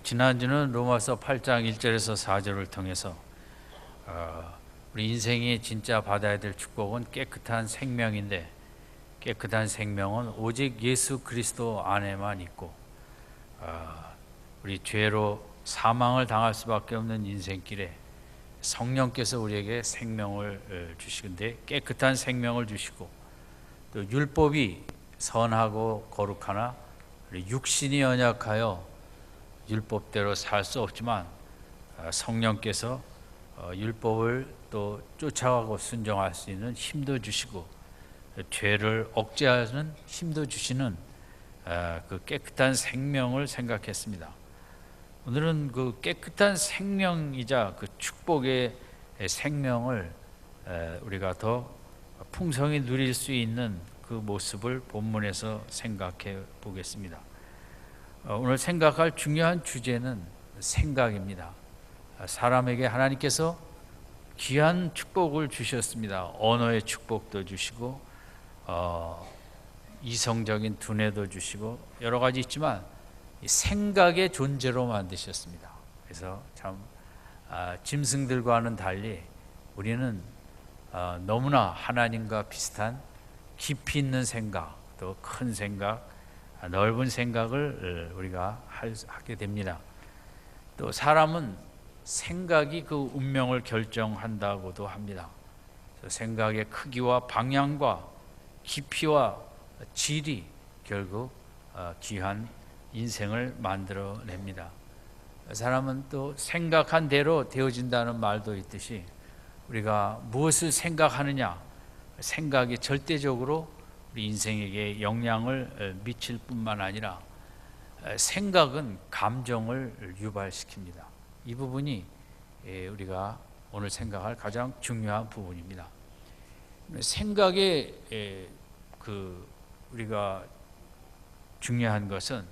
지난주는 로마서 8장 1절에서 4절을 통해서 우리 인생이 진짜 받아야 될 축복은 깨끗한 생명인데, 깨끗한 생명은 오직 예수 그리스도 안에만 있고, 우리 죄로 사망을 당할 수밖에 없는 인생길에 성령께서 우리에게 생명을 주시는데, 깨끗한 생명을 주시고, 또 율법이 선하고 거룩하나 우리 육신이 연약하여 율법대로 살 수 없지만, 성령께서 율법을 또 쫓아가고 순종할 수 있는 힘도 주시고, 죄를 억제하는 힘도 주시는 그 깨끗한 생명을 생각했습니다. 오늘은 그 깨끗한 생명이자 그 축복의 생명을 우리가 더 풍성히 누릴 수 있는 그 모습을 본문에서 생각해 보겠습니다. 오늘 생각할 중요한 주제는 생각입니다. 사람에게 하나님께서 귀한 축복을 주셨습니다. 언어의 축복도 주시고, 이성적인 두뇌도 주시고, 여러 가지 있지만 생각의 존재로 만드셨습니다. 그래서 참 짐승들과는 달리 우리는 너무나 하나님과 비슷한 깊이 있는 생각, 또 큰 생각, 넓은 생각을 우리가 하게 됩니다. 또 사람은 생각이 그 운명을 결정한다고도 합니다. 생각의 크기와 방향과 깊이와 질이 결국 귀한 인생을 만들어냅니다. 사람은 또 생각한 대로 되어진다는 말도 있듯이, 우리가 무엇을 생각하느냐, 생각이 절대적으로 우리 인생에게 영향을 미칠 뿐만 아니라 생각은 감정을 유발시킵니다. 이 부분이 우리가 오늘 생각할 가장 중요한 부분입니다. 생각에 우리가 중요한 것은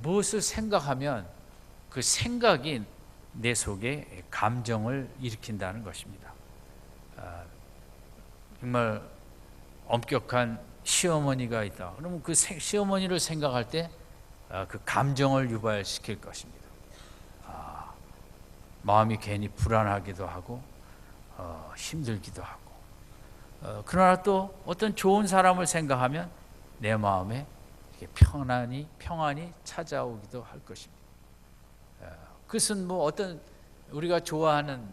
무엇을 생각하면 그 생각이 내 속에 감정을 일으킨다는 것입니다. 정말 엄격한 시어머니가 있다. 그러면 그 시어머니를 생각할 때 그 감정을 유발시킬 것입니다. 마음이 괜히 불안하기도 하고 힘들기도 하고, 그러나 또 어떤 좋은 사람을 생각하면 내 마음에 평안이 찾아오기도 할 것입니다. 그것은 뭐 어떤 우리가 좋아하는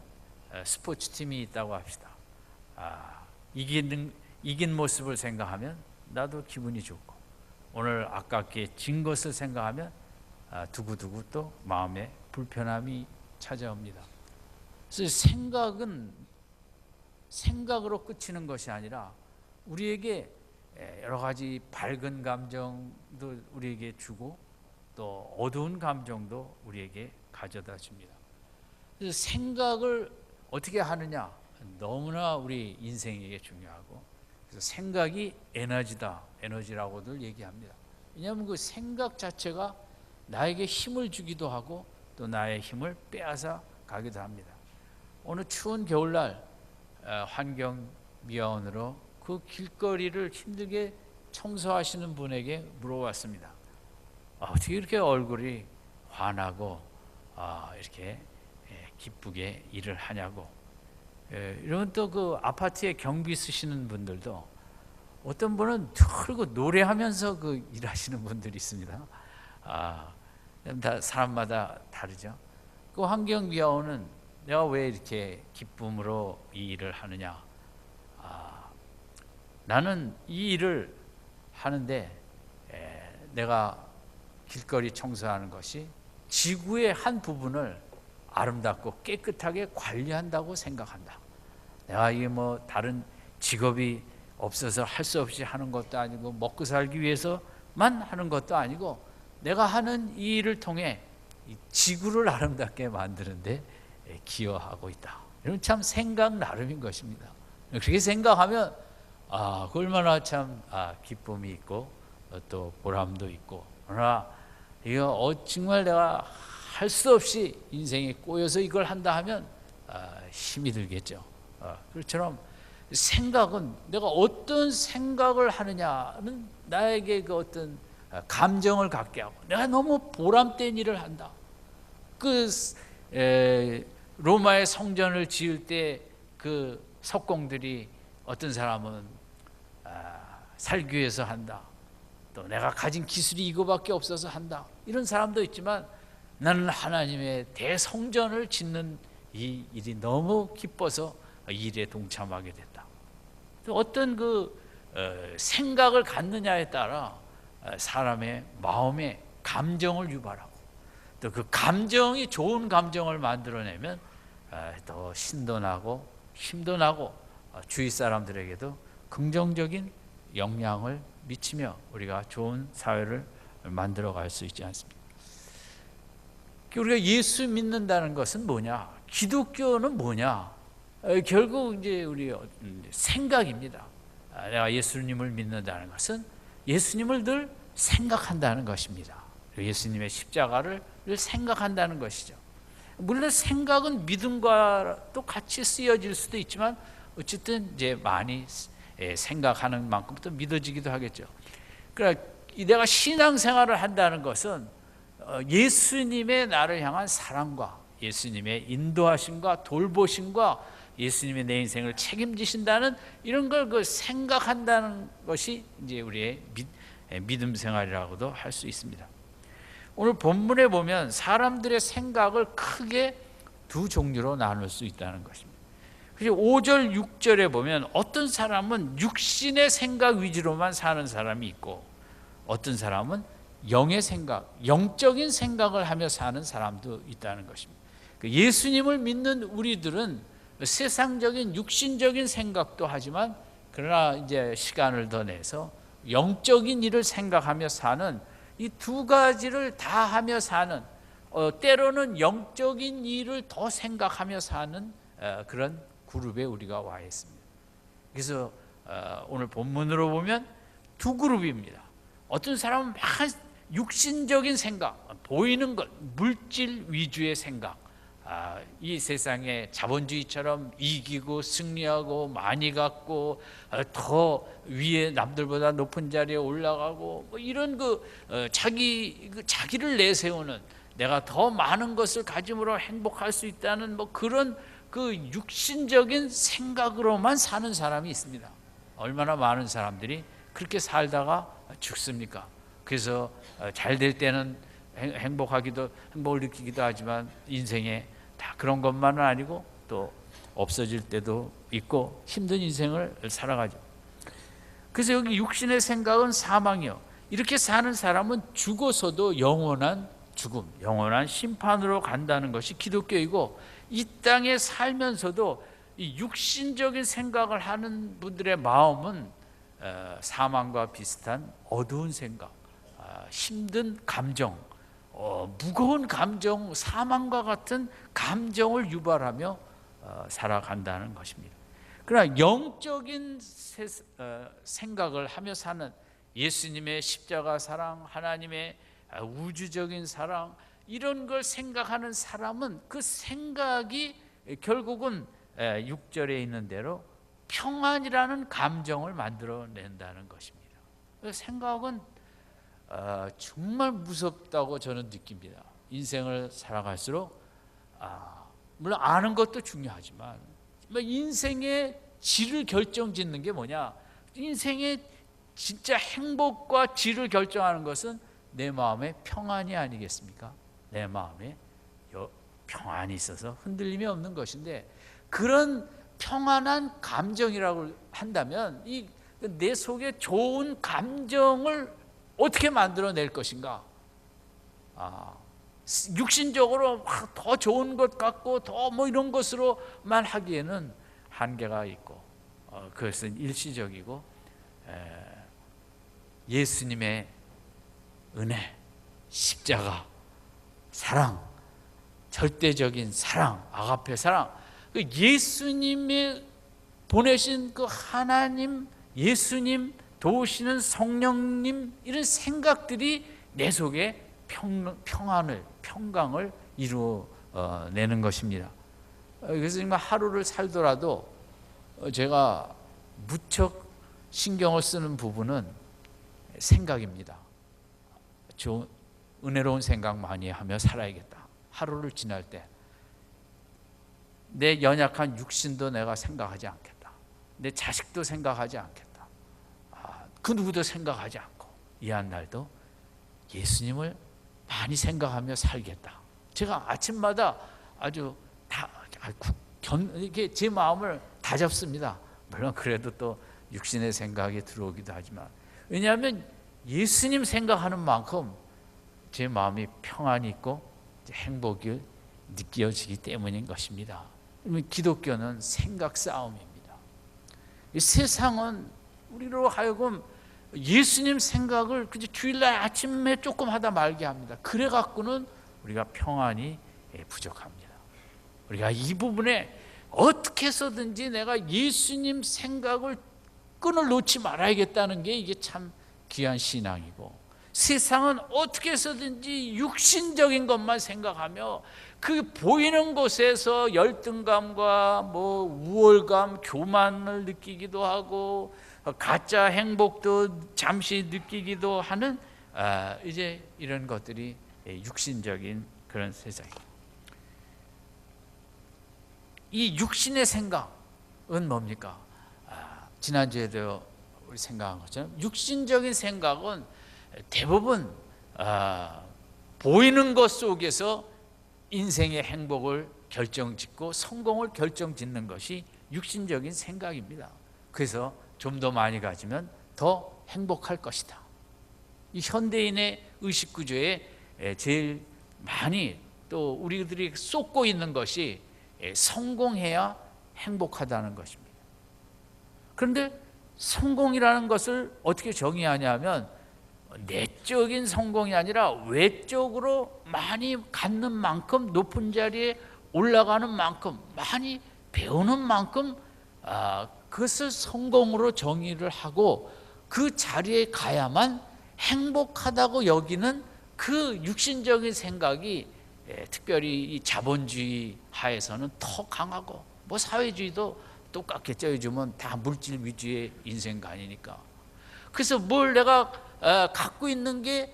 스포츠 팀이 있다고 합시다. 이긴 모습을 생각하면 나도 기분이 좋고, 오늘 아깝게 진 것을 생각하면 두고두고 또 마음에 불편함이 찾아옵니다. 그래서 생각은 생각으로 그치는 것이 아니라 우리에게 여러 가지 밝은 감정도 우리에게 주고, 또 어두운 감정도 우리에게 가져다 줍니다. 그래서 생각을 어떻게 하느냐, 너무나 우리 인생에게 중요하고, 그래서 생각이 에너지라고들 얘기합니다. 왜냐하면 그 생각 자체가 나에게 힘을 주기도 하고, 또 나의 힘을 빼앗아 가기도 합니다. 어느 추운 겨울날 환경미화원으로 그 길거리를 힘들게 청소하시는 분에게 물어봤습니다. 어떻게 이렇게 얼굴이 환하고 이렇게 기쁘게 일을 하냐고. 이런 또 그 아파트에 경비 쓰시는 분들도 어떤 분은 틀고 노래하면서 그 일하시는 분들이 있습니다. 다 사람마다 다르죠. 그 환경미화원은 내가 왜 이렇게 기쁨으로 이 일을 하느냐? 나는 이 일을 하는데 내가 길거리 청소하는 것이 지구의 한 부분을 아름답고 깨끗하게 관리한다고 생각한다. 내가 이게 뭐 다른 직업이 없어서 할 수 없이 하는 것도 아니고, 먹고 살기 위해서만 하는 것도 아니고, 내가 하는 이 일을 통해 이 지구를 아름답게 만드는데 기여하고 있다. 이런 참 생각 나름인 것입니다. 그렇게 생각하면 그 얼마나 참 기쁨이 있고 또 보람도 있고, 그러나 이거 정말 내가 할 수 없이 인생에 꼬여서 이걸 한다 하면 힘이 들겠죠. 그렇처럼 생각은 내가 어떤 생각을 하느냐는 나에게 그 어떤 감정을 갖게 하고, 내가 너무 보람된 일을 한다, 그 로마의 성전을 지을 때 그 석공들이 어떤 사람은 살기 위해서 한다, 또 내가 가진 기술이 이거밖에 없어서 한다, 이런 사람도 있지만 나는 하나님의 대성전을 짓는 이 일이 너무 기뻐서 이 일에 동참하게 됐다. 어떤 생각을 갖느냐에 따라 사람의 마음에 감정을 유발하고, 또 그 감정이 좋은 감정을 만들어내면 더 신도 나고 힘도 나고 주위 사람들에게도 긍정적인 영향을 미치며 우리가 좋은 사회를 만들어갈 수 있지 않습니까? 우리가 예수 믿는다는 것은 뭐냐? 기독교는 뭐냐? 결국 이제 우리 생각입니다. 내가 예수님을 믿는다는 것은 예수님을 늘 생각한다는 것입니다. 예수님의 십자가를 늘 생각한다는 것이죠. 물론 생각은 믿음과 또 같이 쓰여질 수도 있지만 어쨌든 이제 많이 생각하는 만큼 또 믿어지기도 하겠죠. 그러니까 내가 신앙생활을 한다는 것은 예수님의 나를 향한 사랑과 예수님의 인도하심과 돌보심과 예수님의 내 인생을 책임지신다는 이런 걸 생각한다는 것이 이제 우리의 믿음 생활이라고도 할 수 있습니다. 오늘 본문에 보면 사람들의 생각을 크게 두 종류로 나눌 수 있다는 것입니다. 5절, 6절에 보면 어떤 사람은 육신의 생각 위주로만 사는 사람이 있고, 어떤 사람은 영의 생각, 영적인 생각을 하며 사는 사람도 있다는 것입니다. 예수님을 믿는 우리들은 세상적인 육신적인 생각도 하지만, 그러나 이제 시간을 더 내서 영적인 일을 생각하며 사는 이 두 가지를 다 하며 사는, 때로는 영적인 일을 더 생각하며 사는 그런 그룹에 우리가 와 있습니다. 그래서 오늘 본문으로 보면 두 그룹입니다. 어떤 사람은 막 육신적인 생각, 보이는 것, 물질 위주의 생각, 이 세상에 자본주의처럼 이기고 승리하고 많이 갖고 더 위에 남들보다 높은 자리에 올라가고 이런 자기를 내세우는, 내가 더 많은 것을 가짐으로 행복할 수 있다는 그런 육신적인 생각으로만 사는 사람이 있습니다. 얼마나 많은 사람들이 그렇게 살다가 죽습니까? 그래서 잘 될 때는 행복을 느끼기도 하지만 인생에 다 그런 것만은 아니고 또 없어질 때도 있고 힘든 인생을 살아가죠. 그래서 여기 육신의 생각은 사망이요, 이렇게 사는 사람은 죽어서도 영원한 죽음, 영원한 심판으로 간다는 것이 기독교이고, 이 땅에 살면서도 이 육신적인 생각을 하는 분들의 마음은 사망과 비슷한 어두운 생각, 힘든 감정, 무거운 감정, 사망과 같은 감정을 유발하며 살아간다는 것입니다. 그러나 영적인 생각을 하며 사는, 예수님의 십자가 사랑, 하나님의 우주적인 사랑, 이런 걸 생각하는 사람은 그 생각이 결국은 6절에 있는 대로 평안이라는 감정을 만들어낸다는 것입니다. 생각은 정말 무섭다고 저는 느낍니다. 인생을 살아갈수록 물론 아는 것도 중요하지만 인생의 질을 결정짓는 게 뭐냐, 인생의 진짜 행복과 질을 결정하는 것은 내 마음의 평안이 아니겠습니까? 내 마음에 평안이 있어서 흔들림이 없는 것인데, 그런 평안한 감정이라고 한다면 이 내 속에 좋은 감정을 어떻게 만들어낼 것인가? 육신적으로 더 좋은 것 같고 더 이런 것으로만 하기에는 한계가 있고, 그것은 일시적이고, 예수님의 은혜, 십자가, 사랑, 절대적인 사랑, 아가페 사랑, 예수님이 보내신 그 하나님, 예수님, 도우시는 성령님, 이런 생각들이 내 속에 평안을, 평강을 이루어내는 것입니다. 그래서 정말 하루를 살더라도 제가 무척 신경을 쓰는 부분은 생각입니다. 은혜로운 생각 많이 하며 살아야겠다. 하루를 지날 때 내 연약한 육신도 내가 생각하지 않겠다. 내 자식도 생각하지 않겠다. 그 누구도 생각하지 않고 이 한 날도 예수님을 많이 생각하며 살겠다. 제가 아침마다 아주 이게 제 마음을 다잡습니다. 물론 그래도 또 육신의 생각이 들어오기도 하지만, 왜냐하면 예수님 생각하는 만큼 제 마음이 평안이 있고 행복이 느껴지기 때문인 것입니다. 기독교는 생각 싸움입니다. 이 세상은 우리로 하여금 예수님 생각을 그저 주일날 아침에 조금 하다 말게 합니다. 그래 갖고는 우리가 평안이 부족합니다. 우리가 이 부분에 어떻게 해서든지 내가 예수님 생각을 끈을 놓지 말아야겠다는 게 이게 참 귀한 신앙이고, 세상은 어떻게 해서든지 육신적인 것만 생각하며 그 보이는 곳에서 열등감과 우월감, 교만을 느끼기도 하고 가짜 행복도 잠시 느끼기도 하는 이제 이런 것들이 육신적인 그런 세상입니다. 이 육신의 생각은 뭡니까? 지난주에도 우리 생각한 것처럼 육신적인 생각은 대부분 보이는 것 속에서 인생의 행복을 결정짓고 성공을 결정짓는 것이 육신적인 생각입니다. 그래서 좀 더 많이 가지면 더 행복할 것이다. 이 현대인의 의식 구조에 제일 많이 또 우리들이 쏟고 있는 것이 성공해야 행복하다는 것입니다. 그런데 성공이라는 것을 어떻게 정의하냐면, 내적인 성공이 아니라 외적으로 많이 갖는 만큼, 높은 자리에 올라가는 만큼, 많이 배우는 만큼 그것을 성공으로 정의를 하고 그 자리에 가야만 행복하다고 여기는 그 육신적인 생각이 특별히 이 자본주의 하에서는 더 강하고, 사회주의도 똑같겠죠. 요즘은 다 물질 위주의 인생관이니까. 그래서 뭘 내가 갖고 있는 게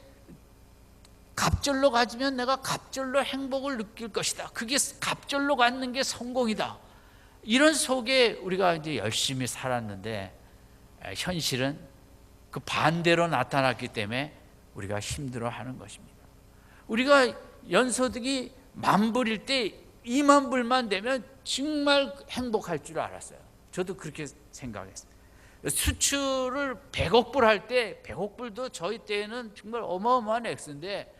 갑절로 가지면 내가 갑절로 행복을 느낄 것이다. 그게 갑절로 갖는 게 성공이다. 이런 속에 우리가 이제 열심히 살았는데 현실은 그 반대로 나타났기 때문에 우리가 힘들어하는 것입니다. 우리가 연소득이 10,000불일 때 20,000불만 되면 정말 행복할 줄 알았어요. 저도 그렇게 생각했어요. 수출을 100억 불 할 때 100억 불도 저희 때에는 정말 어마어마한 액수인데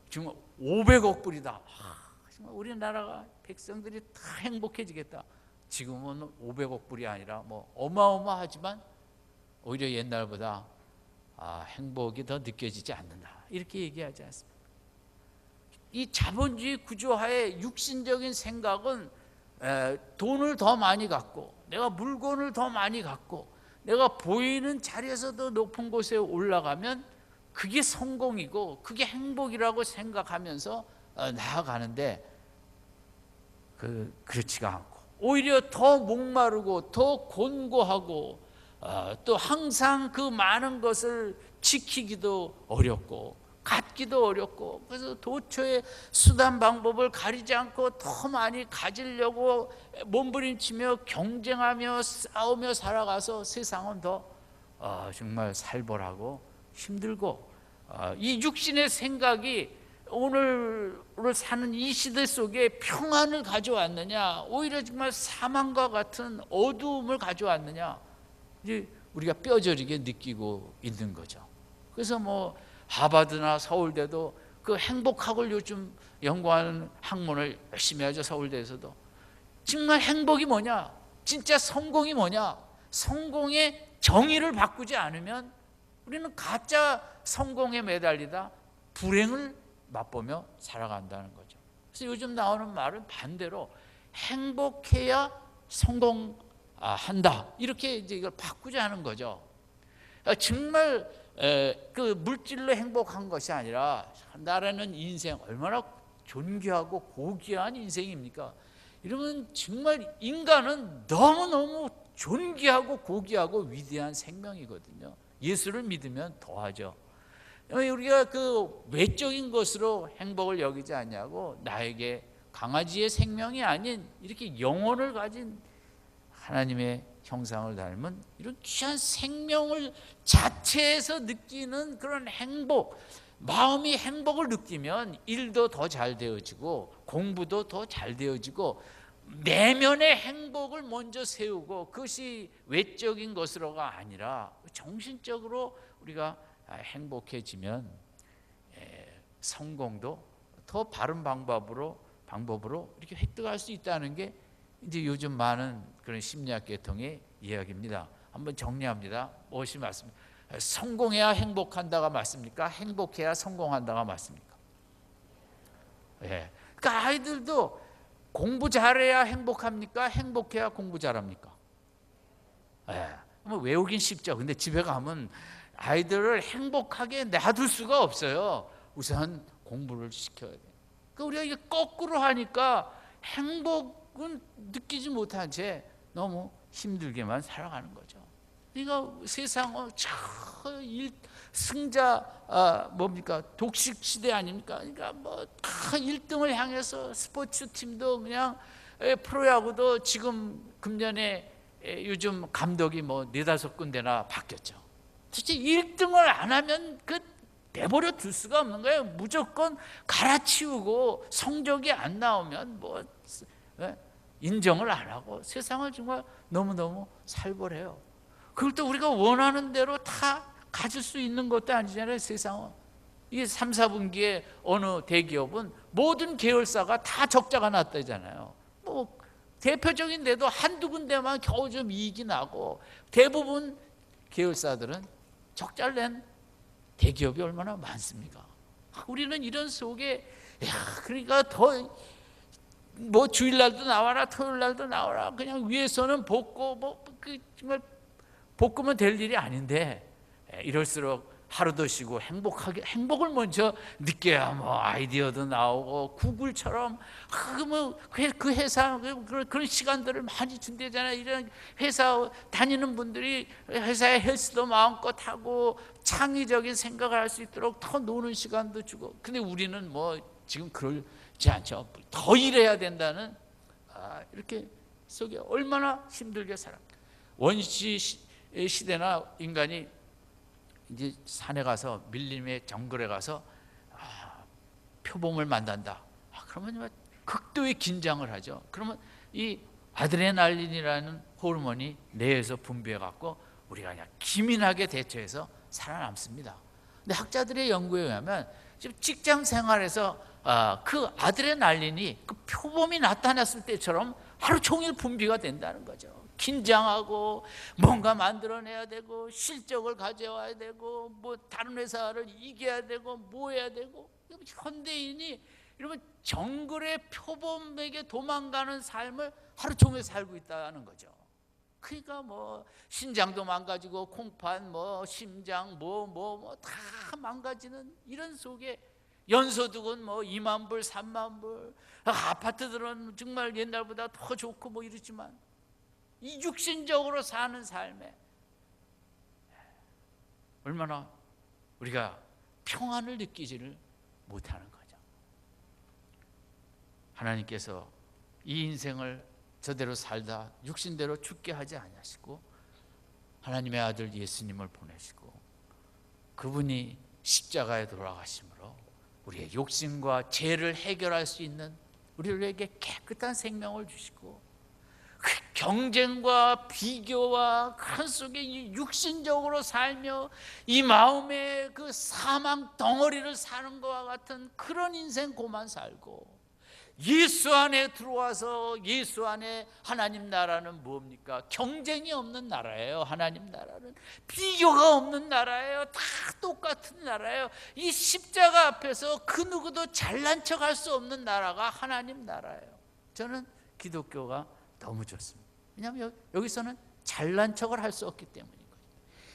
정말 500억 불이다. 정말 우리나라가 백성들이 다 행복해지겠다. 지금은 500억 불이 아니라 어마어마하지만 오히려 옛날보다 행복이 더 느껴지지 않는다. 이렇게 얘기하지 않습니까? 이 자본주의 구조하에 육신적인 생각은 돈을 더 많이 갖고, 내가 물건을 더 많이 갖고, 내가 보이는 자리에서 더 높은 곳에 올라가면 그게 성공이고 그게 행복이라고 생각하면서 나아가는데, 그렇지가 않고 오히려 더 목마르고 더 곤고하고 또 항상 그 많은 것을 지키기도 어렵고 갖기도 어렵고, 그래서 도처에 수단 방법을 가리지 않고 더 많이 가지려고 몸부림치며 경쟁하며 싸우며 살아가서 세상은 더 정말 살벌하고 힘들고, 이 육신의 생각이 오늘을 사는 이 시대 속에 평안을 가져왔느냐, 오히려 정말 사망과 같은 어두움을 가져왔느냐, 이제 우리가 뼈저리게 느끼고 있는 거죠. 그래서 하버드나 서울대도 그 행복학을 요즘 연구하는 학문을 열심히 하죠. 서울대에서도. 정말 행복이 뭐냐, 진짜 성공이 뭐냐, 성공의 정의를 바꾸지 않으면 우리는 가짜 성공에 매달리다 불행을 맛보며 살아간다는 거죠. 그래서 요즘 나오는 말은 반대로 행복해야 성공한다, 이렇게 이제 이걸 바꾸자는 거죠. 정말 그 물질로 행복한 것이 아니라, 나라는 인생 얼마나 존귀하고 고귀한 인생입니까? 이러면 정말 인간은 너무너무 존귀하고 고귀하고 위대한 생명이거든요. 예수를 믿으면 더하죠. 우리가 그 외적인 것으로 행복을 여기지 않냐고, 나에게 강아지의 생명이 아닌 이렇게 영혼을 가진 하나님의 형상을 닮은 이런 귀한 생명을 자체에서 느끼는 그런 행복, 마음이 행복을 느끼면 일도 더 잘 되어지고 공부도 더 잘 되어지고 내면의 행복을 먼저 세우고, 그것이 외적인 것으로가 아니라 정신적으로 우리가 행복해지면 성공도 더 바른 방법으로 이렇게 획득할 수 있다는 게 이제 요즘 많은 그런 심리학 계통의 이야기입니다. 한번 정리합니다. 무엇이 맞습니까? 성공해야 행복한다가 맞습니까? 행복해야 성공한다가 맞습니까? 예. 그러니까 아이들도 공부 잘해야 행복합니까? 행복해야 공부 잘합니까? 예. 외우긴 쉽죠. 근데 집에 가면 아이들을 행복하게 놔둘 수가 없어요. 우선 공부를 시켜야 돼요. 그러니까 우리가 이게 거꾸로 하니까 행복은 느끼지 못한 채 너무 힘들게만 살아가는 거죠. 그러니까 세상은 승자 뭡니까? 독식 시대 아닙니까? 그러니까 뭐 다 1등을 향해서 스포츠 팀도 그냥 프로야구도 지금 금년에 요즘 감독이 뭐 4-5군데나 바뀌었죠. 진짜 1등을 안 하면 그 내버려 둘 수가 없는 거예요. 무조건 갈아치우고 성적이 안 나오면 뭐 인정을 안 하고 세상을 정말 너무너무 살벌해요. 그걸 또 우리가 원하는 대로 다 가질 수 있는 것도 아니잖아요. 세상은 이게 3, 4분기에 어느 대기업은 모든 계열사가 다 적자가 났다잖아요. 뭐 대표적인 데도 한두 군데만 겨우 좀 이익이 나고, 대부분 계열사들은 적자를 낸 대기업이 얼마나 많습니까? 우리는 이런 속에 그러니까 더 뭐 주일날도 나와라, 토요일날도 나와라, 그냥 위에서는 볶고 뭐 정말 볶으면 될 일이 아닌데, 이럴수록 하루도 쉬고 행복을 먼저 느껴야 뭐 아이디어도 나오고, 구글처럼 그 회사 그런 시간들을 많이 준대잖아요. 이런 회사 다니는 분들이 회사에 헬스도 마음껏 하고 창의적인 생각을 할 수 있도록 더 노는 시간도 주고. 근데 우리는 뭐 지금 그러지 않죠. 더 일해야 된다는 이렇게 속에 얼마나 힘들게 살아. 원시 시대나 인간이 이제 산에 가서 밀림의 정글에 가서 표범을 만난다. 그러면 극도의 긴장을 하죠. 그러면 이 아드레날린이라는 호르몬이 뇌에서 분비해 갖고 우리가 그냥 기민하게 대처해서 살아남습니다. 근데 학자들의 연구에 의하면 지금 직장 생활에서 그 아드레날린이 그 표범이 나타났을 때처럼 하루 종일 분비가 된다는 거죠. 긴장하고 뭔가 만들어내야 되고 실적을 가져와야 되고 뭐 다른 회사를 이겨야 되고 뭐 해야 되고, 현대인이 이러면 정글의 표범에게 도망가는 삶을 하루 종일 살고 있다는 거죠. 그러니까 뭐 신장도 망가지고 콩팥 뭐 심장 뭐 다 망가지는 이런 속에, 연소득은 뭐 2만 불 3만 불, 아파트들은 정말 옛날보다 더 좋고 뭐 이러지만 이 육신적으로 사는 삶에 얼마나 우리가 평안을 느끼지를 못하는 거죠. 하나님께서 이 인생을 저대로 살다 육신대로 죽게 하지 아니하시고 하나님의 아들 예수님을 보내시고 그분이 십자가에 돌아가심으로 우리의 욕심과 죄를 해결할 수 있는 우리에게 깨끗한 생명을 주시고, 그 경쟁과 비교와 그 속에 육신적으로 살며 이 마음의 그 사망 덩어리를 사는 것과 같은 그런 인생 고만 살고, 예수 안에 들어와서 예수 안에 하나님 나라는 뭡니까? 경쟁이 없는 나라예요. 하나님 나라는 비교가 없는 나라예요. 다 똑같은 나라예요. 이 십자가 앞에서 그 누구도 잘난 척할 수 없는 나라가 하나님 나라예요. 저는 기독교가 너무 좋습니다. 왜냐하면 여기서는 잘난 척을 할 수 없기 때문인 거죠.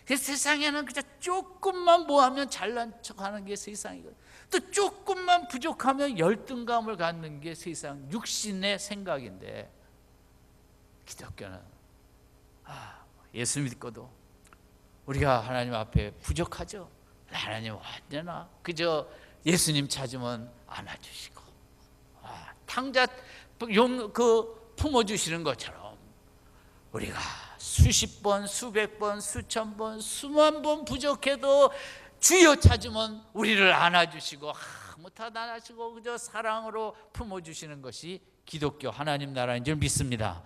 그래서 세상에는 그냥 조금만 뭐하면 잘난 척하는 게 세상이거든요. 또 조금만 부족하면 열등감을 갖는 게 세상 육신의 생각인데, 기독교는 예수 믿고도 우리가 하나님 앞에 부족하죠. 하나님 언제나 그저 예수님 찾으면 안아주시고 탕자 품어주시는 것처럼 우리가 수십 번, 수백 번, 수천 번, 수만 번 부족해도 주여 찾으면 우리를 안아주시고 못하다 안아주시고 그저 사랑으로 품어주시는 것이 기독교 하나님 나라인 줄 믿습니다.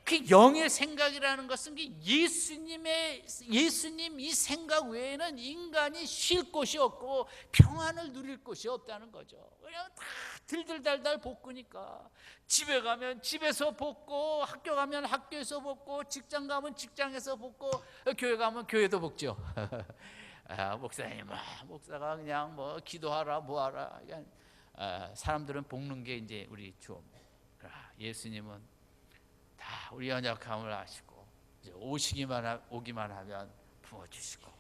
그 영의 생각이라는 것은 예수님 이 생각 외에는 인간이 쉴 곳이 없고 평안을 누릴 곳이 없다는 거죠. 그냥 다 들들달달 볶으니까 집에 가면 집에서 볶고, 학교 가면 학교에서 볶고, 직장 가면 직장에서 볶고, 교회 가면 교회도 볶죠. 목사님, 목사가 그냥 기도하라 뭐하라. 사람들은 볶는 게 이제 우리 주옵니다. 예수님은 다 우리 연약함을 아시고 이제 오기만 하면 부어주시고.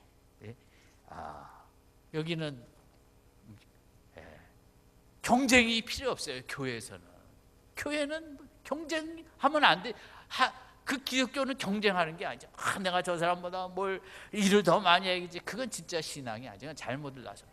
여기는 경쟁이 필요 없어요. 교회는 경쟁하면 안 돼. 그 기독교는 경쟁하는 게 아니죠. 내가 저 사람보다 뭘 일을 더 많이 해야지. 그건 진짜 신앙이 아니죠. 잘못을 나서.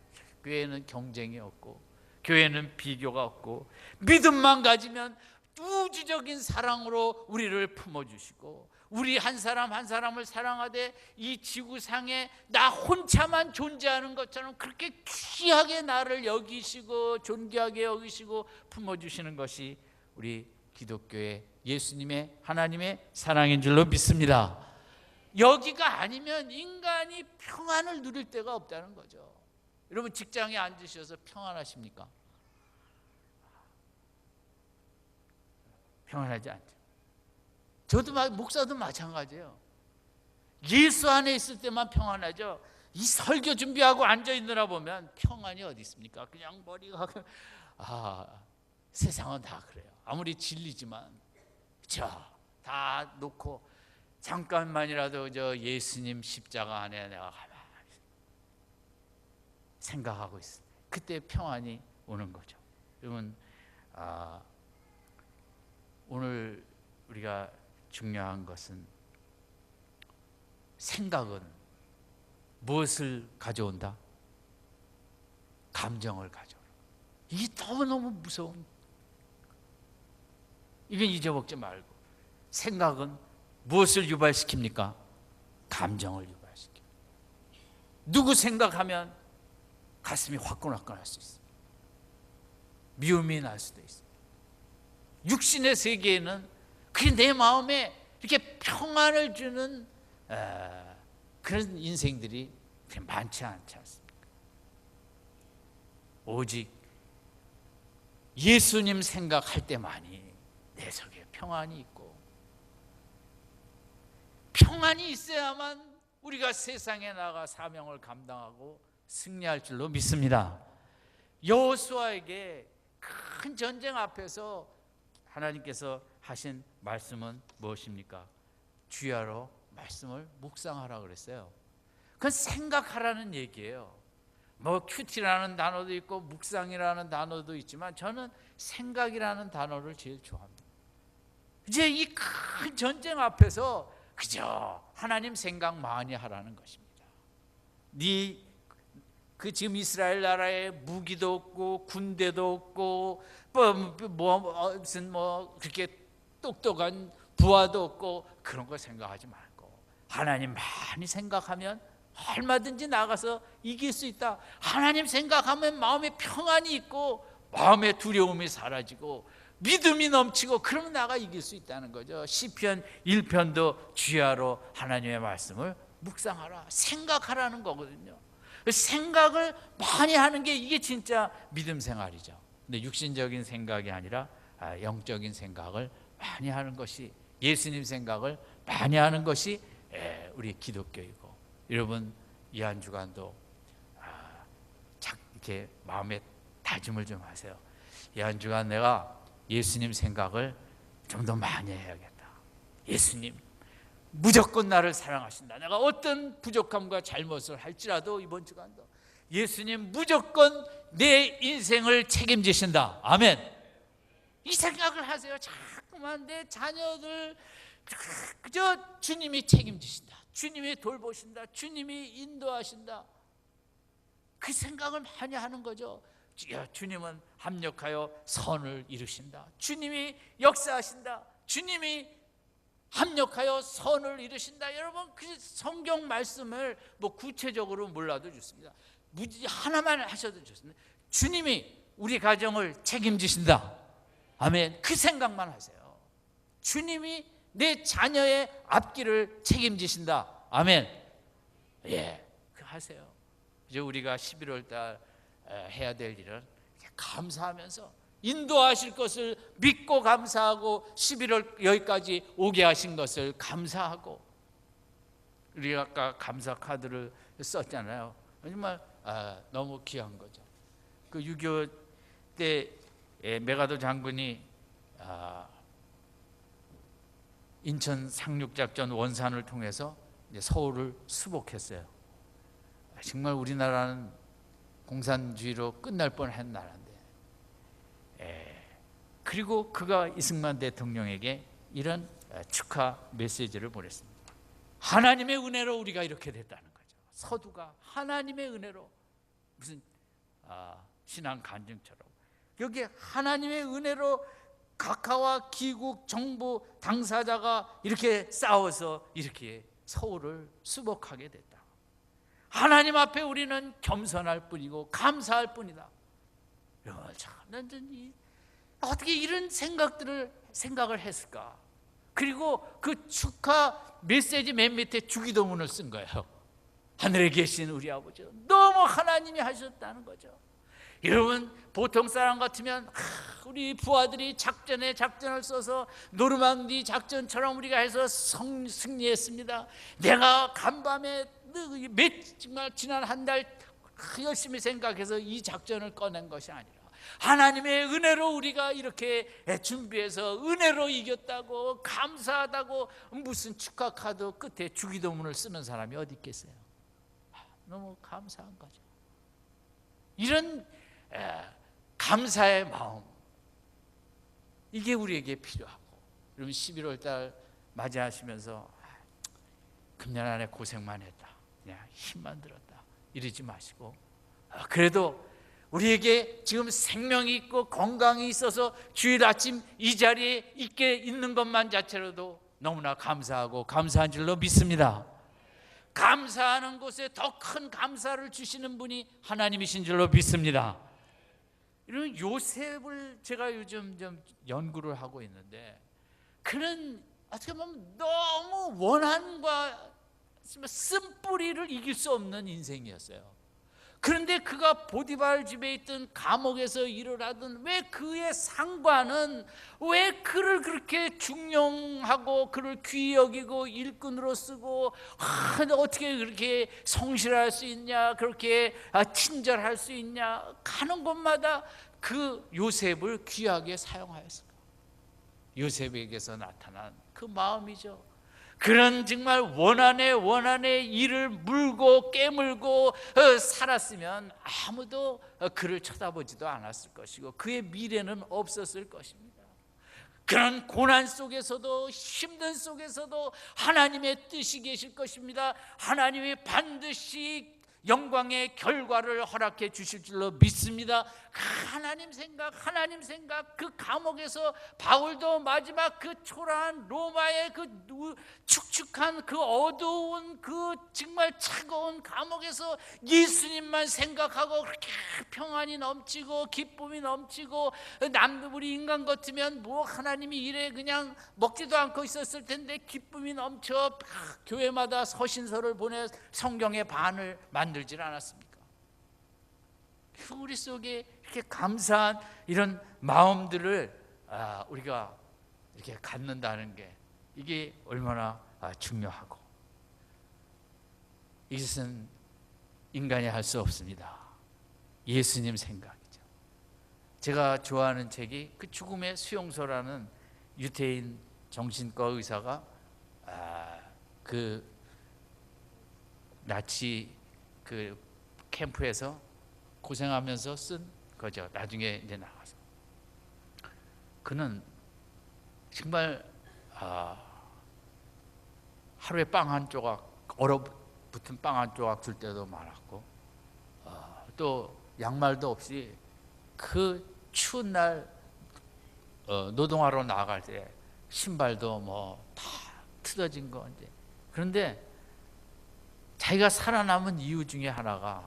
교회는 경쟁이 없고, 교회는 비교가 없고, 믿음만 가지면 우주적인 사랑으로 우리를 품어주시고, 우리 한 사람 한 사람을 사랑하되 이 지구상에 나 혼자만 존재하는 것처럼 그렇게 귀하게 나를 여기시고 존귀하게 여기시고 품어주시는 것이 우리 기독교의 예수님의 하나님의 사랑인 줄로 믿습니다. 여기가 아니면 인간이 평안을 누릴 데가 없다는 거죠. 여러분 직장에 앉으셔서 평안하십니까? 평안하지 않죠. 저도 목사도 마찬가지예요. 예수 안에 있을 때만 평안하죠. 이 설교 준비하고 앉아 있느라 보면 평안이 어디 있습니까? 그냥 머리가 세상은 다 그래요. 아무리 진리지만 다 놓고 잠깐만이라도 저 예수님 십자가 안에 내가 가만히 생각하고 있습니다. 그때 평안이 오는 거죠. 여러분 오늘 우리가 중요한 것은 생각은 무엇을 가져온다? 감정을 가져온다. 이게 너무너무 무서운, 이건 잊어먹지 말고. 생각은 무엇을 유발시킵니까? 감정을 유발시킵니다. 누구 생각하면 가슴이 화끈화끈할 수 있습니다. 미움이 날 수도 있습니다. 육신의 세계에는 그게 내 마음에 이렇게 평안을 주는 그런 인생들이 많지 않지 않습니까? 오직 예수님 생각할 때만이 내 속에 평안이 있고, 평안이 있어야만 우리가 세상에 나가 사명을 감당하고 승리할 줄로 믿습니다. 여호수아에게 큰 전쟁 앞에서 하나님께서 하신 말씀은 무엇입니까? 주야로 말씀을 묵상하라 그랬어요. 그건 생각하라는 얘기예요. 큐티라는 단어도 있고 묵상이라는 단어도 있지만 저는 생각이라는 단어를 제일 좋아합니다. 이제 이 큰 전쟁 앞에서 그저 하나님 생각 많이 하라는 것입니다. 지금 이스라엘 나라에 무기도 없고 군대도 없고 무슨 그렇게 똑똑한 부하도 없고 그런 거 생각하지 말고 하나님 많이 생각하면 얼마든지 나가서 이길 수 있다. 하나님 생각하면 마음에 평안이 있고 마음의 두려움이 사라지고 믿음이 넘치고 그러면 나가 이길 수 있다는 거죠. 시편 1편도 주야로 하나님의 말씀을 묵상하라, 생각하라는 거거든요. 생각을 많이 하는 게 이게 진짜 믿음 생활이죠. 근데 육신적인 생각이 아니라 영적인 생각을 많이 하는 것이, 예수님 생각을 많이 하는 것이 우리 기독교이고, 여러분 이 한 주간도 이렇게 마음에 다짐을 좀 하세요. 이 한 주간 내가 예수님 생각을 좀 더 많이 해야겠다. 예수님 무조건 나를 사랑하신다. 내가 어떤 부족함과 잘못을 할지라도 이번 주간도 예수님 무조건 내 인생을 책임지신다. 아멘. 이 생각을 하세요. 자꾸만 내 자녀들 그저 주님이 책임지신다. 주님이 돌보신다. 주님이 인도하신다. 그 생각을 많이 하는 거죠. 주님은 합력하여 선을 이루신다. 주님이 역사하신다. 주님이 합력하여 선을 이루신다. 여러분, 그 성경 말씀을 뭐 구체적으로 몰라도 좋습니다. 하나만 하셔도 좋습니다. 주님이 우리 가정을 책임지신다. 아멘. 그 생각만 하세요. 주님이 내 자녀의 앞길을 책임지신다. 아멘. 예, 그 하세요. 이제 우리가 11월 달 해야 될 일은 감사하면서 인도하실 것을 믿고 감사하고 11월 여기까지 오게 하신 것을 감사하고, 우리가 아까 감사 카드를 썼잖아요. 정말 너무 귀한 거죠. 그 6.25 때 메가더 장군이 인천 상륙작전 원산을 통해서 이제 서울을 수복했어요. 정말 우리나라는 공산주의로 끝날 뻔한 나라인데, 그리고 그가 이승만 대통령에게 이런 축하 메시지를 보냈습니다. 하나님의 은혜로 우리가 이렇게 됐다는 거죠. 서두가 하나님의 은혜로, 무슨 신앙 간증처럼 여기 하나님의 은혜로 각하와 기국 정부 당사자가 이렇게 싸워서 이렇게 서울을 수복하게 됐다. 하나님 앞에 우리는 겸손할 뿐이고 감사할 뿐이다. 난 어떻게 이런 생각을 했을까? 그리고 그 축하 메시지 맨 밑에 주기도문을 쓴 거예요. 하늘에 계신 우리 아버지, 너무 하나님이 하셨다는 거죠. 여러분, 보통 사람 같으면 우리 부하들이 작전을 써서 노르망디 작전처럼 우리가 해서 승리했습니다. 내가 간밤에 정말 지난 한 달 열심히 생각해서 이 작전을 꺼낸 것이 아니라 하나님의 은혜로 우리가 이렇게 준비해서 은혜로 이겼다고 감사하다고, 무슨 축하 카드 끝에 주기도문을 쓰는 사람이 어디 있겠어요? 너무 감사한 거죠. 이런 감사의 마음, 이게 우리에게 필요하고, 여러분 11월 달 맞이하시면서 금년 안에 고생만 했다, 그냥 힘만 들었다 이러지 마시고, 그래도 우리에게 지금 생명이 있고 건강이 있어서 주일 아침 이 자리에 있는 것만 자체로도 너무나 감사하고 감사한 줄로 믿습니다. 감사하는 곳에 더 큰 감사를 주시는 분이 하나님이신 줄로 믿습니다. 이런 요셉을 제가 요즘 좀 연구를 하고 있는데, 그는 어떻게 보면 너무 원한과 쓴뿌리를 이길 수 없는 인생이었어요. 그런데 그가 보디발 집에 있던 감옥에서 일을 하던, 왜 그의 상관은 왜 그를 그렇게 중용하고 그를 귀히 여기고 일꾼으로 쓰고, 어떻게 그렇게 성실할 수 있냐, 그렇게 친절할 수 있냐, 가는 곳마다 그 요셉을 귀하게 사용하였을까? 요셉에게서 나타난 그 마음이죠. 그런 정말 원한의 일을 물고 깨물고 살았으면 아무도 그를 쳐다보지도 않았을 것이고 그의 미래는 없었을 것입니다. 그런 고난 속에서도, 힘든 속에서도 하나님의 뜻이 계실 것입니다. 하나님이 반드시 영광의 결과를 허락해 주실 줄로 믿습니다. 하나님 생각, 그 감옥에서 바울도 마지막 그 초라한 로마의 그 축축한 그 어두운 그 정말 차가운 감옥에서 예수님만 생각하고 그렇게 평안이 넘치고 기쁨이 넘치고, 우리 인간 같으면 뭐 하나님이 이래 그냥 먹지도 않고 있었을 텐데 기쁨이 넘쳐 교회마다 서신서를 보내 성경의 반을 만들질 않았습니까? 우리 속에 이렇게 감사한 이런 마음들을 우리가 이렇게 갖는다는 게, 이게 얼마나 중요하고, 이것은 인간이 할 수 없습니다. 예수님 생각이죠. 제가 좋아하는 책이 그 죽음의 수용소라는 유태인 정신과 의사가 그 나치 그 캠프에서 고생하면서 쓴 거죠. 나중에 이제 나가서 그는 정말 하루에 빵 한 조각, 얼어붙은 빵 한 조각 줄 때도 많았고, 또 양말도 없이 그 추운 날 노동하러 나갈 때 신발도 뭐 다 틀어진 거 이제. 그런데 자기가 살아남은 이유 중에 하나가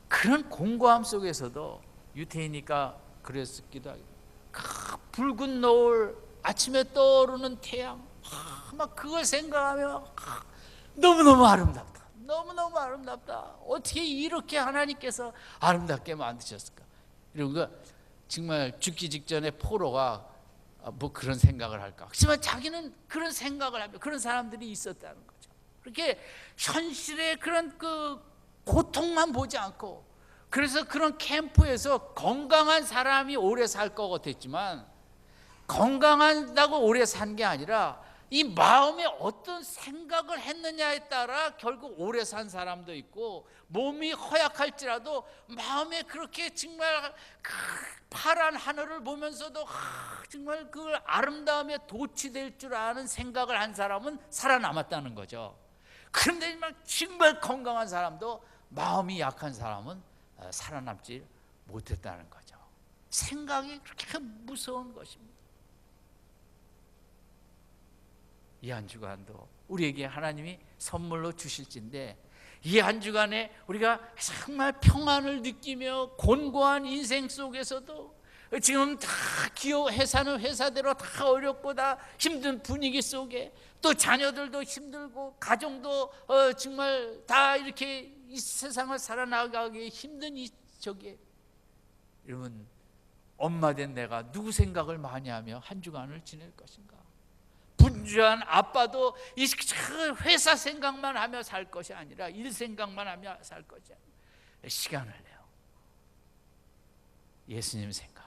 그런 공고함 속에서도 유태이니까 그랬기도 하고 그 붉은 노을 아침에 떠오르는 태양 막 그걸 생각하며 너무너무 아름답다. 너무너무 아름답다. 어떻게 이렇게 하나님께서 아름답게 만드셨을까? 이런 거 정말 죽기 직전에 포로가 뭐 그런 생각을 할까? 하지만 자기는 그런 생각을 하며 그런 사람들이 있었다는 거죠. 그렇게 현실의 그런 그 고통만 보지 않고 그래서 그런 캠프에서 건강한 사람이 오래 살 것 같았지만 건강한다고 오래 산 게 아니라 이 마음에 어떤 생각을 했느냐에 따라 결국 오래 산 사람도 있고 몸이 허약할지라도 마음에 그렇게 정말 그 파란 하늘을 보면서도 정말 그 아름다움에 도취될 줄 아는 생각을 한 사람은 살아남았다는 거죠. 그런데 정말 건강한 사람도 마음이 약한 사람은 살아남지 못했다는 거죠. 생각이 그렇게 무서운 것입니다. 이 한 주간도 우리에게 하나님이 선물로 주실진데 이 한 주간에 우리가 정말 평안을 느끼며 곤고한 인생 속에서도 지금 다 회사는 회사대로 다 어렵고 다 힘든 분위기 속에 또 자녀들도 힘들고 가정도 정말 다 이렇게 이 세상을 살아나가기 힘든 이 저기에 여러분 엄마 된 내가 누구 생각을 많이 하며 한 주간을 지낼 것인가? 분주한 아빠도 이 회사 생각만 하며 살 것이 아니라 일 생각만 하며 살 것이 아니라 시간을 내요. 예수님 생각,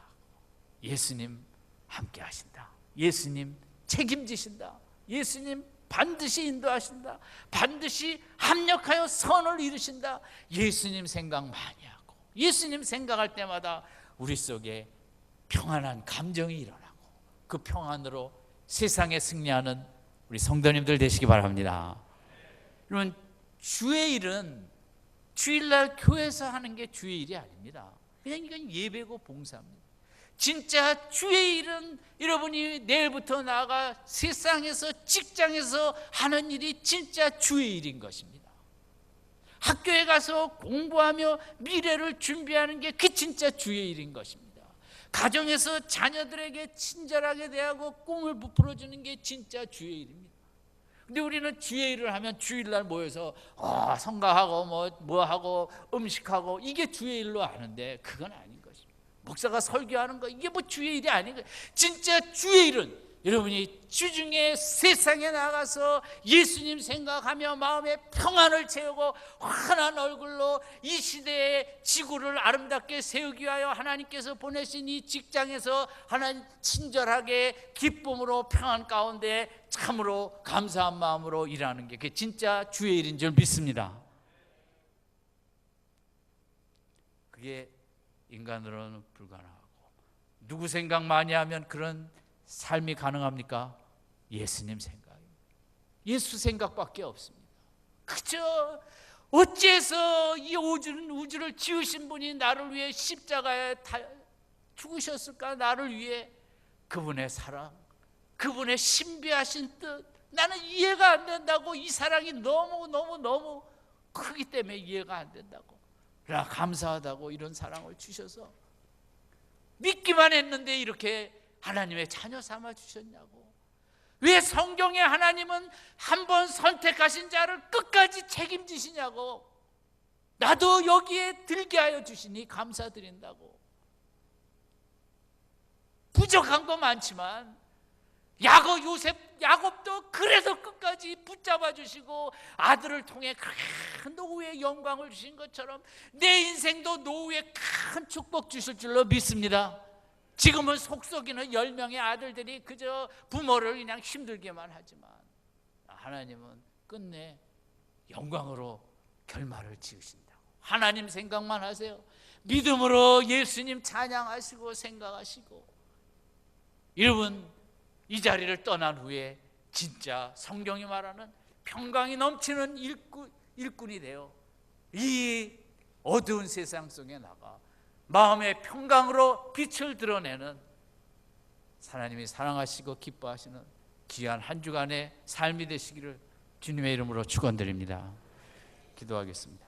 예수님 함께 하신다. 예수님 책임지신다. 예수님 반드시 인도하신다. 반드시 합력하여 선을 이루신다. 예수님 생각 많이 하고 예수님 생각할 때마다 우리 속에 평안한 감정이 일어나고 그 평안으로 세상에 승리하는 우리 성도님들 되시기 바랍니다. 여러분 주의 일은 주일날 교회에서 하는 게 주의 일이 아닙니다. 그냥 이건 예배고 봉사입니다. 진짜 주의 일은 여러분이 내일부터 나아가 세상에서 직장에서 하는 일이 진짜 주의 일인 것입니다. 학교에 가서 공부하며 미래를 준비하는 게 그 진짜 주의 일인 것입니다. 가정에서 자녀들에게 친절하게 대하고 꿈을 부풀어주는 게 진짜 주의 일입니다. 근데 우리는 주의 일을 하면 주일날 모여서 성가하고 뭐 하고 음식하고 이게 주의 일로 아는데 그건 아닌 것입니다. 목사가 설교하는 거 이게 뭐 주의 일이 아닌 거예요. 진짜 주의 일은 여러분이 주중에 세상에 나가서 예수님 생각하며 마음에 평안을 채우고 환한 얼굴로 이 시대의 지구를 아름답게 세우기 위하여 하나님께서 보내신 이 직장에서 하나님 친절하게 기쁨으로 평안 가운데 참으로 감사한 마음으로 일하는 게 그게 진짜 주의 일인 줄 믿습니다. 그게 인간으로는 불가능하고 누구 생각 많이 하면 그런 삶이 가능합니까? 예수님 생각입니다. 예수 생각밖에 없습니다. 그저 어째서 이 우주를 지으신 분이 나를 위해 십자가에 죽으셨을까? 나를 위해 그분의 사랑, 그분의 신비하신 뜻 나는 이해가 안 된다고. 이 사랑이 너무 크기 때문에 이해가 안 된다고. 그러나 감사하다고 이런 사랑을 주셔서 믿기만 했는데 이렇게 하나님의 자녀 삼아 주셨냐고. 왜 성경에 하나님은 한 번 선택하신 자를 끝까지 책임지시냐고. 나도 여기에 들게 하여 주시니 감사드린다고. 부족한 거 많지만 야곱도 그래서 끝까지 붙잡아 주시고 아들을 통해 큰 노후의 영광을 주신 것처럼 내 인생도 노후에 큰 축복 주실 줄로 믿습니다. 지금은 속썩이는 10명의 아들들이 그저 부모를 그냥 힘들게만 하지만 하나님은 끝내 영광으로 결말을 지으신다고. 하나님 생각만 하세요. 믿음으로 예수님 찬양하시고 생각하시고. 여러분 이 자리를 떠난 후에 진짜 성경이 말하는 평강이 넘치는 일꾼이 되어 이 어두운 세상 속에 나가 마음의 평강으로 빛을 드러내는 하나님이 사랑하시고 기뻐하시는 귀한 한 주간의 삶이 되시기를 주님의 이름으로 축원드립니다. 기도하겠습니다.